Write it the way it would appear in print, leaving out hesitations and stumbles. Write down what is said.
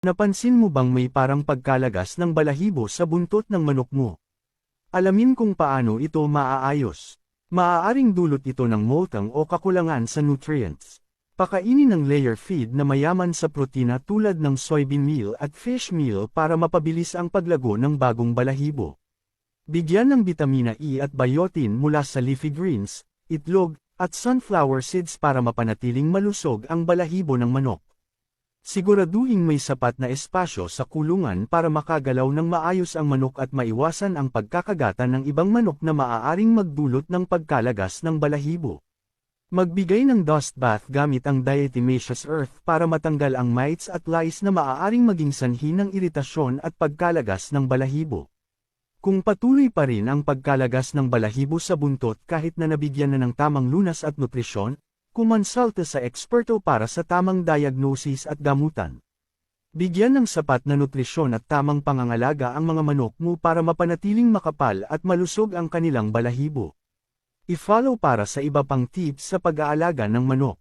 Napansin mo bang may parang pagkalagas ng balahibo sa buntot ng manok mo? Alamin kung paano ito maaayos. Maaaring dulot ito ng moltang o kakulangan sa nutrients. Pakainin ng layer feed na mayaman sa protina tulad ng soybean meal at fish meal para mapabilis ang paglago ng bagong balahibo. Bigyan ng bitamina E at biotin mula sa leafy greens, itlog, at sunflower seeds para mapanatiling malusog ang balahibo ng manok. Siguraduhing may sapat na espasyo sa kulungan para makagalaw ng maayos ang manok at maiwasan ang pagkakagatan ng ibang manok na maaaring magdulot ng pagkalagas ng balahibo. Magbigay ng dust bath gamit ang diatomaceous earth para matanggal ang mites at lice na maaaring maging sanhi ng iritasyon at pagkalagas ng balahibo. Kung patuloy pa rin ang pagkalagas ng balahibo sa buntot kahit na nabigyan na ng tamang lunas at nutrisyon, kumonsulta sa eksperto para sa tamang diagnosis at gamutan. Bigyan ng sapat na nutrisyon at tamang pangangalaga ang mga manok mo para mapanatiling makapal at malusog ang kanilang balahibo. I-follow para sa iba pang tips sa pag-aalaga ng manok.